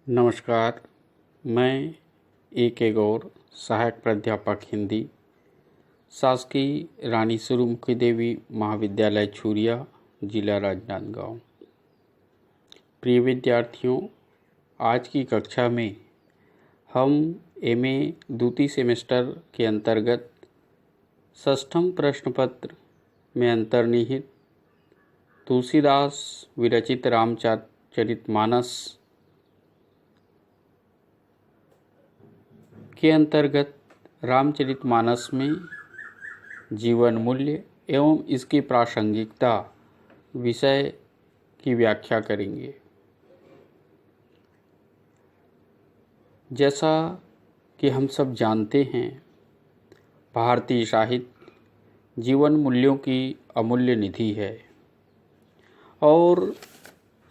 नमस्कार। मैं ए.के. गौर, सहायक प्राध्यापक हिंदी, शासकीय रानी सूर्यमुखी देवी महाविद्यालय छुरिया, जिला राजनांदगांव। प्रिय विद्यार्थियों, आज की कक्षा में हम एमए द्वितीय सेमेस्टर के अंतर्गत षष्ठम प्रश्न पत्र में अंतर्निहित तुलसीदास विरचित रामचरितमानस के अंतर्गत रामचरितमानस में जीवन मूल्य एवं इसकी प्रासंगिकता विषय की व्याख्या करेंगे। जैसा कि हम सब जानते हैं, भारतीय साहित्य जीवन मूल्यों की अमूल्य निधि है और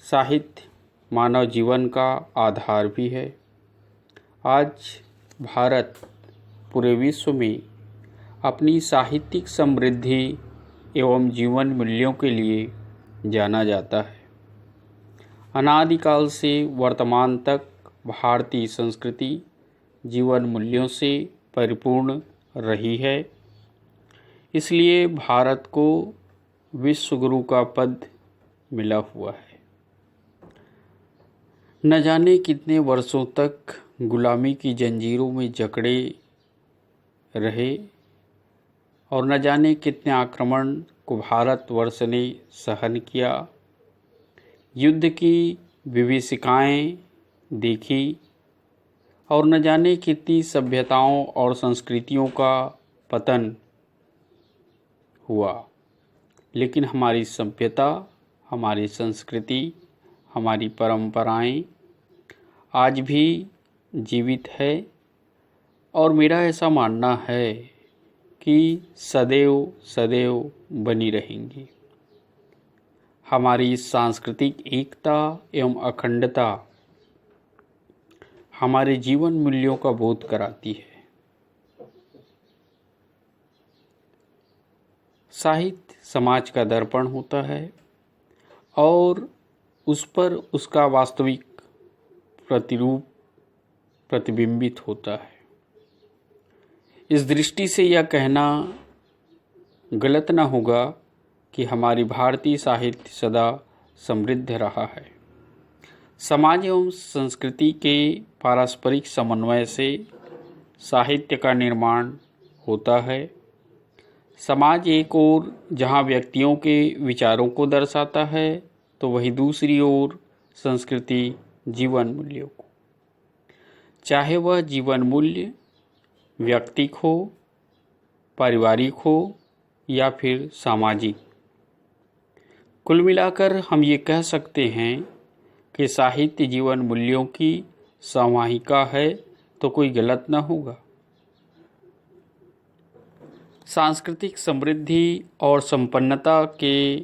साहित्य मानव जीवन का आधार भी है। आज भारत पूरे विश्व में अपनी साहित्यिक समृद्धि एवं जीवन मूल्यों के लिए जाना जाता है। अनादिकाल से वर्तमान तक भारतीय संस्कृति जीवन मूल्यों से परिपूर्ण रही है। इसलिए भारत को विश्व गुरु का पद मिला हुआ है। न जाने कितने वर्षों तक गुलामी की जंजीरों में जकड़े रहे और न जाने कितने आक्रमण को भारतवर्ष ने सहन किया, युद्ध की विभीषिकाएं देखी और न जाने कितनी सभ्यताओं और संस्कृतियों का पतन हुआ। लेकिन हमारी सभ्यता, हमारी संस्कृति, हमारी परंपराएं आज भी जीवित है और मेरा ऐसा मानना है कि सदैव सदैव बनी रहेंगी। हमारी सांस्कृतिक एकता एवं अखंडता हमारे जीवन मूल्यों का बोध कराती है। साहित्य समाज का दर्पण होता है और उस पर उसका वास्तविक प्रतिरूप प्रतिबिंबित होता है। इस दृष्टि से यह कहना गलत न होगा कि हमारी भारतीय साहित्य सदा समृद्ध रहा है। समाज एवं संस्कृति के पारस्परिक समन्वय से साहित्य का निर्माण होता है। समाज एक ओर जहाँ व्यक्तियों के विचारों को दर्शाता है, तो वहीं दूसरी ओर संस्कृति जीवन मूल्यों को, चाहे वह जीवन मूल्य व्यक्तिक हो, पारिवारिक हो या फिर सामाजिक। कुल मिलाकर हम ये कह सकते हैं कि साहित्य जीवन मूल्यों की समाहिका है, तो कोई गलत न होगा। सांस्कृतिक समृद्धि और संपन्नता के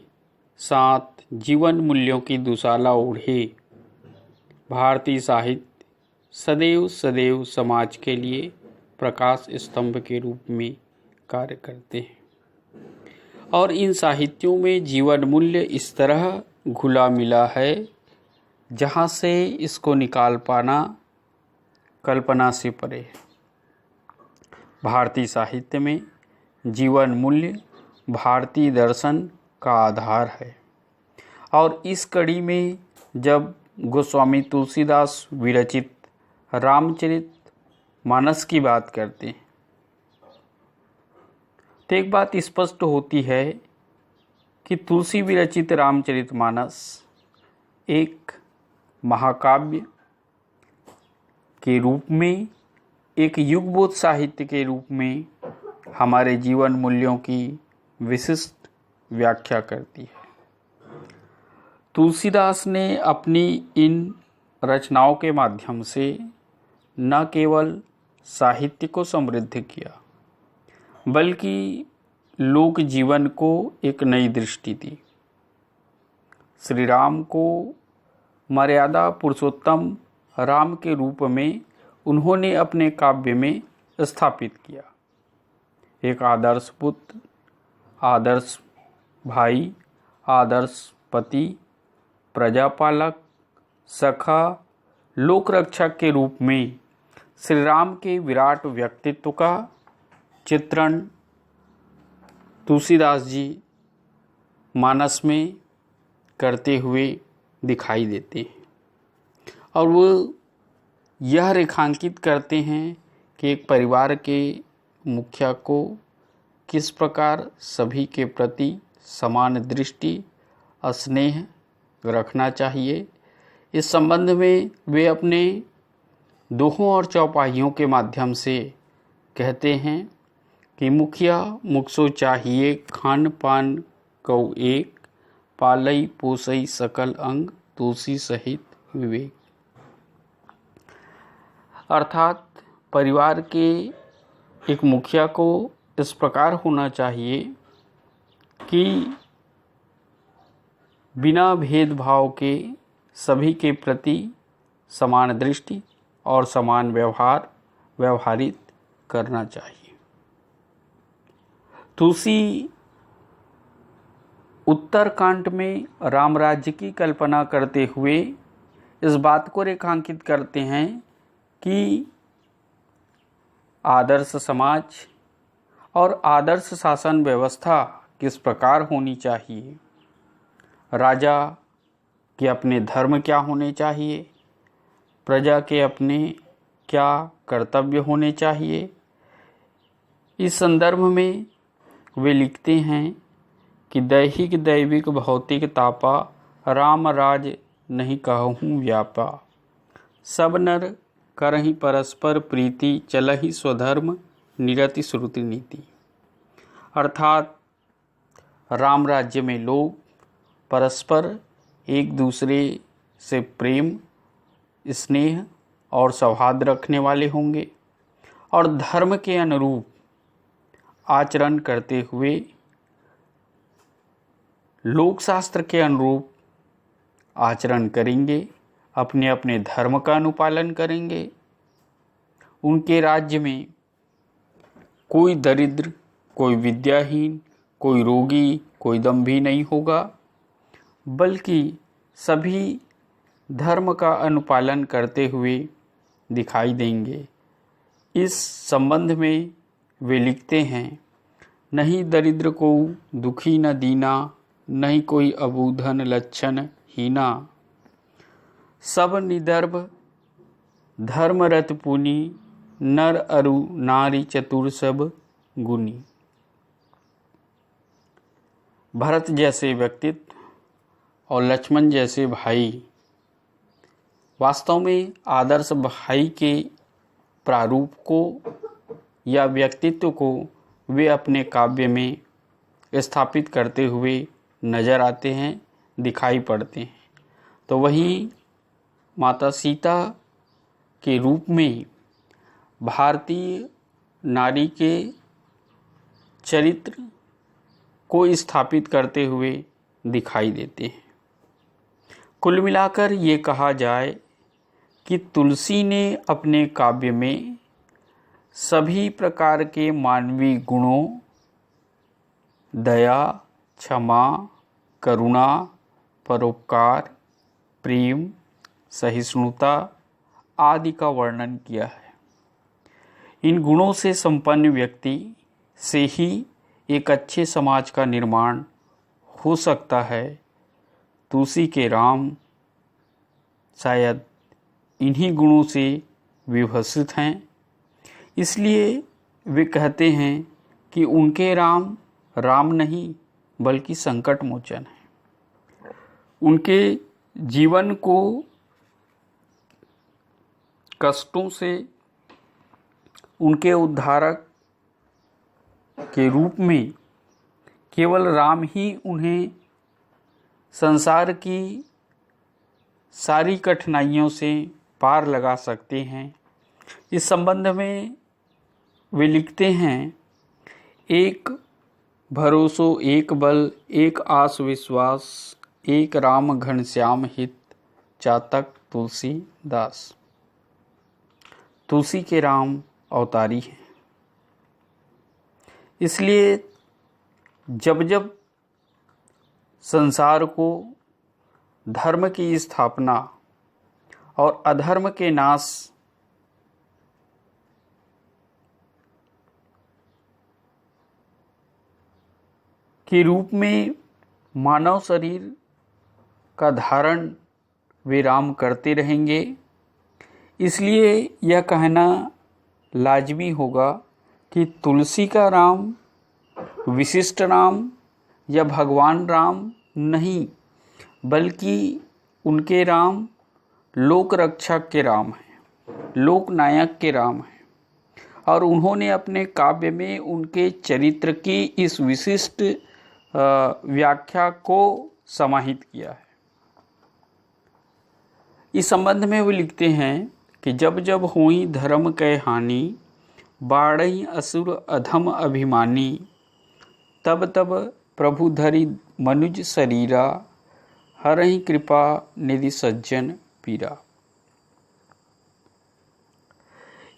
साथ जीवन मूल्यों की दुशाला ओढ़े भारतीय साहित्य सदैव सदैव समाज के लिए प्रकाश स्तंभ के रूप में कार्य करते हैं और इन साहित्यों में जीवन मूल्य इस तरह घुला मिला है जहाँ से इसको निकाल पाना कल्पना से परे है। भारतीय साहित्य में जीवन मूल्य भारतीय दर्शन का आधार है और इस कड़ी में जब गोस्वामी तुलसीदास विरचित रामचरितमानस की बात करते हैं तो एक बात स्पष्ट होती है कि तुलसी विरचित रामचरितमानस एक महाकाव्य के रूप में, एक युगबोध साहित्य के रूप में हमारे जीवन मूल्यों की विशिष्ट व्याख्या करती है। तुलसीदास ने अपनी इन रचनाओं के माध्यम से न केवल साहित्य को समृद्ध किया, बल्कि लोक जीवन को एक नई दृष्टि दी। श्री राम को मर्यादा पुरुषोत्तम राम के रूप में उन्होंने अपने काव्य में स्थापित किया। एक आदर्श पुत्र, आदर्श भाई, आदर्श पति, प्रजापालक, सखा, लोक रक्षक के रूप में श्री राम के विराट व्यक्तित्व का चित्रण तुलसीदास जी मानस में करते हुए दिखाई देते हैं और वो यह रेखांकित करते हैं कि एक परिवार के मुखिया को किस प्रकार सभी के प्रति समान दृष्टि स्नेह रखना चाहिए। इस संबंध में वे अपने दोहों और चौपाइयों के माध्यम से कहते हैं कि मुखिया मुखसो चाहिए खान पान कौ एक, पालई पोसई सकल अंग तुलसी सहित विवेक। अर्थात परिवार के एक मुखिया को इस प्रकार होना चाहिए कि बिना भेदभाव के सभी के प्रति समान दृष्टि और समान व्यवहारित करना चाहिए। तुलसी उत्तरकांड में राम राज्य की कल्पना करते हुए इस बात को रेखांकित करते हैं कि आदर्श समाज और आदर्श शासन व्यवस्था किस प्रकार होनी चाहिए। राजा के अपने धर्म क्या होने चाहिए, प्रजा के अपने क्या कर्तव्य होने चाहिए। इस संदर्भ में वे लिखते हैं कि दैहिक दैविक भौतिक तापा, राम राज नहीं कहूँ व्यापा, सब नर करहि परस्पर प्रीति, चलहि स्वधर्म निरति श्रुति नीति। अर्थात राम राज्य में लोग परस्पर एक दूसरे से प्रेम स्नेह और सौहार्द रखने वाले होंगे और धर्म के अनुरूप आचरण करते हुए लोकशास्त्र के अनुरूप आचरण करेंगे, अपने अपने धर्म का अनुपालन करेंगे। उनके राज्य में कोई दरिद्र, कोई विद्याहीन, कोई रोगी, कोई दंभी नहीं होगा, बल्कि सभी धर्म का अनुपालन करते हुए दिखाई देंगे। इस संबंध में वे लिखते हैं, नहीं दरिद्र को दुखी न दीना, नहीं कोई अबूधन लक्षण हीना, सब निदर्भ धर्मरत पुनि, नर अरु नारी चतुर सब गुनी। भरत जैसे व्यक्तित्व और लक्ष्मण जैसे भाई वास्तव में आदर्श भाई के प्रारूप को या व्यक्तित्व को वे अपने काव्य में स्थापित करते हुए नजर आते हैं, दिखाई पड़ते हैं। तो वहीं माता सीता के रूप में भारतीय नारी के चरित्र को स्थापित करते हुए दिखाई देते हैं। कुल मिलाकर ये कहा जाए कि तुलसी ने अपने काव्य में सभी प्रकार के मानवीय गुणों दया, क्षमा, करुणा, परोपकार, प्रेम, सहिष्णुता आदि का वर्णन किया है। इन गुणों से संपन्न व्यक्ति से ही एक अच्छे समाज का निर्माण हो सकता है। तुलसी के राम शायद इन्हीं गुणों से विभूषित हैं, इसलिए वे कहते हैं कि उनके राम राम नहीं बल्कि संकट मोचन है। उनके जीवन को कष्टों से उनके उद्धारक के रूप में केवल राम ही उन्हें संसार की सारी कठिनाइयों से पार लगा सकते हैं। इस संबंध में वे लिखते हैं, एक भरोसो एक बल, एक आस विश्वास, एक राम घनश्याम हित, चातक तुलसीदास। तुलसी के राम अवतारी हैं, इसलिए जब जब संसार को धर्म की स्थापना और अधर्म के नाश के रूप में मानव शरीर का धारण वे राम करते रहेंगे। इसलिए यह कहना लाजमी होगा कि तुलसी का राम विशिष्ट राम या भगवान राम नहीं, बल्कि उनके राम लोक रक्षक के राम हैं, लोकनायक के राम हैं, और उन्होंने अपने काव्य में उनके चरित्र की इस विशिष्ट व्याख्या को समाहित किया है। इस संबंध में वे लिखते हैं कि जब जब हुई धर्म कै हानि, बाढ़ई असुर अधम अभिमानी, तब तब प्रभु धरि मनुज शरीरा, हरहि कृपा निधि सज्जन पीरा।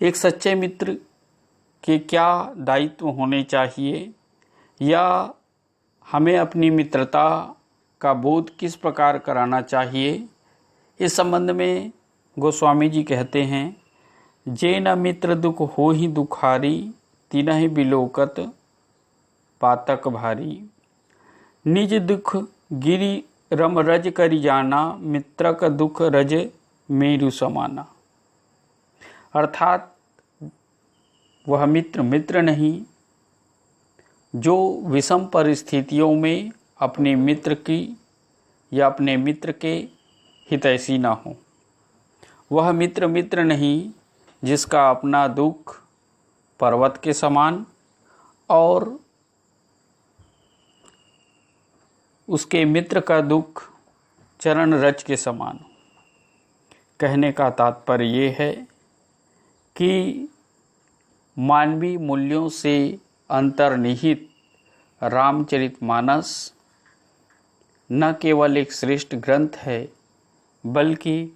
एक सच्चे मित्र के क्या दायित्व होने चाहिए, या हमें अपनी मित्रता का बोध किस प्रकार कराना चाहिए, इस संबंध में गोस्वामी जी कहते हैं, जे न मित्र दुख हो ही दुखारी, तिनहि बिलोकत पातक भारी, निज दुख गिरि रम रज करि जाना, मित्रक दुख रज मेरु समाना। अर्थात वह मित्र मित्र नहीं जो विषम परिस्थितियों में अपने मित्र की या अपने मित्र के हितैषी ना हो। वह मित्र मित्र नहीं जिसका अपना दुख पर्वत के समान और उसके मित्र का दुख चरण रज के समान। कहने का तात्पर्य ये है कि मानवीय मूल्यों से अंतर्निहित रामचरितमानस न केवल एक श्रेष्ठ ग्रंथ है, बल्कि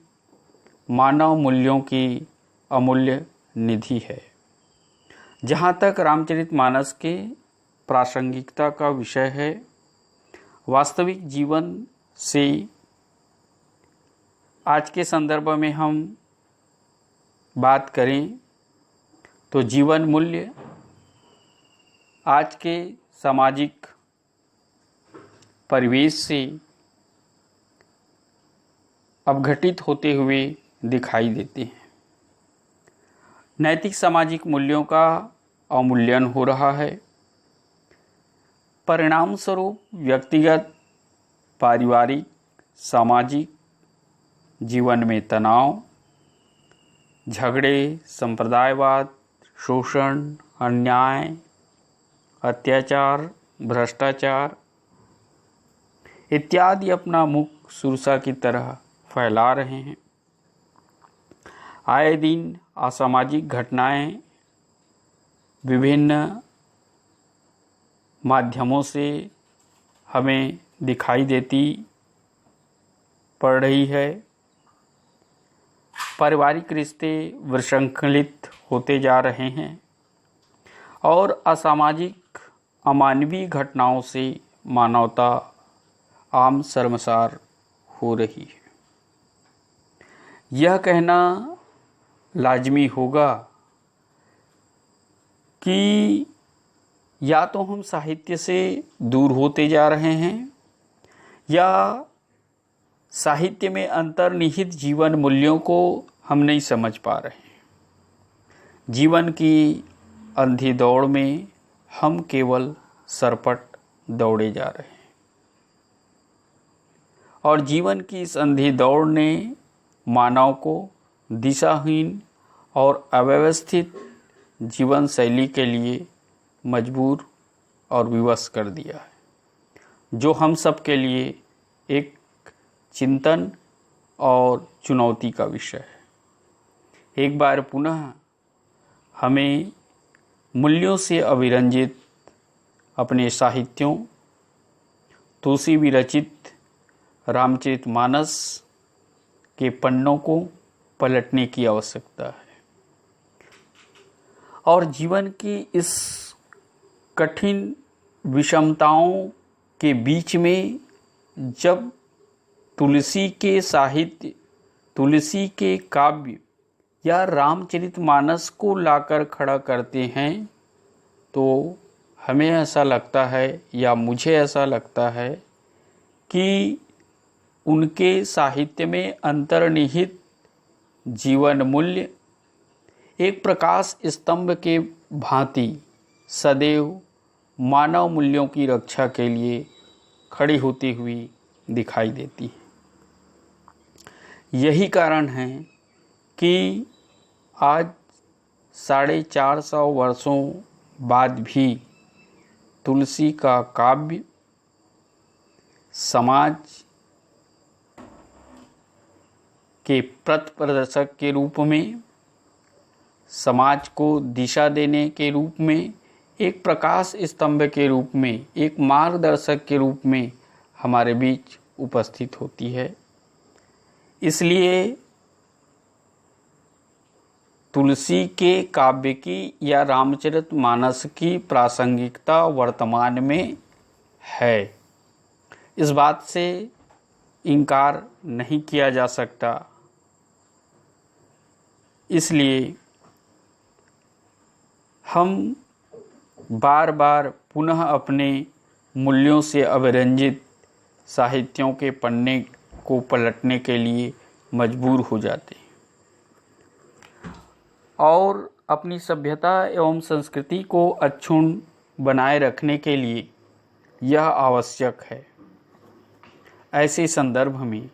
मानव मूल्यों की अमूल्य निधि है। जहाँ तक रामचरितमानस के प्रासंगिकता का विषय है, वास्तविक जीवन से आज के संदर्भ में हम बात करें तो जीवन मूल्य आज के सामाजिक परिवेश से अवघटित होते हुए दिखाई देते हैं। नैतिक सामाजिक मूल्यों का अवमूल्यन हो रहा है। परिणाम स्वरूप व्यक्तिगत, पारिवारिक, सामाजिक जीवन में तनाव, झगड़े, संप्रदायवाद, शोषण, अन्याय, अत्याचार, भ्रष्टाचार इत्यादि अपना मुख सुरसा की तरह फैला रहे हैं। आए दिन असामाजिक घटनाएं विभिन्न माध्यमों से हमें दिखाई देती पड़ रही है। पारिवारिक रिश्ते विसंखलित होते जा रहे हैं और असामाजिक अमानवीय घटनाओं से मानवता आम शर्मसार हो रही है। यह कहना लाजमी होगा कि या तो हम साहित्य से दूर होते जा रहे हैं, या साहित्य में अंतर्निहित जीवन मूल्यों को हम नहीं समझ पा रहे हैं। जीवन की अंधी दौड़ में हम केवल सरपट दौड़े जा रहे हैं, और जीवन की इस अंधी दौड़ ने मानव को दिशाहीन और अव्यवस्थित जीवन शैली के लिए मजबूर और विवश कर दिया है, जो हम सब के लिए एक चिंतन और चुनौती का विषय है। एक बार पुनः हमें मूल्यों से अविरंजित अपने साहित्यों, तुलसी विरचित रामचरितमानस के पन्नों को पलटने की आवश्यकता है, और जीवन की इस कठिन विषमताओं के बीच में जब तुलसी के साहित्य तुलसी के काव्य या रामचरितमानस को लाकर खड़ा करते हैं तो हमें ऐसा लगता है या मुझे ऐसा लगता है कि उनके साहित्य में अंतर्निहित जीवन मूल्य एक प्रकाश स्तंभ के भांति सदैव मानव मूल्यों की रक्षा के लिए खड़ी होती हुई दिखाई देती है। यही कारण है कि आज 450 वर्षों बाद भी तुलसी का काव्य समाज के पथ प्रदर्शक के रूप में, समाज को दिशा देने के रूप में, एक प्रकाश स्तंभ के रूप में, एक मार्गदर्शक के रूप में हमारे बीच उपस्थित होती है। इसलिए तुलसी के काव्य की या रामचरितमानस की प्रासंगिकता वर्तमान में है, इस बात से इनकार नहीं किया जा सकता। इसलिए हम बार बार पुनः अपने मूल्यों से अभिरंजित साहित्यों के पन्ने को पलटने के लिए मजबूर हो जाते हैं और अपनी सभ्यता एवं संस्कृति को अक्षुण्ण बनाए रखने के लिए यह आवश्यक है। ऐसे संदर्भ में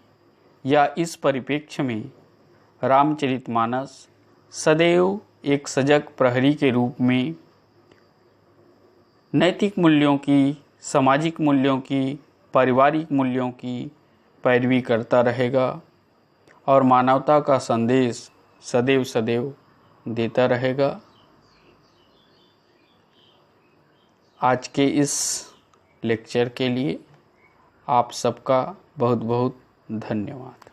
या इस परिप्रेक्ष्य में रामचरितमानस सदैव एक सजग प्रहरी के रूप में नैतिक मूल्यों की, सामाजिक मूल्यों की, पारिवारिक मूल्यों की पैरवी करता रहेगा और मानवता का संदेश सदैव सदैव देता रहेगा। आज के इस लेक्चर के लिए आप सबका बहुत बहुत धन्यवाद।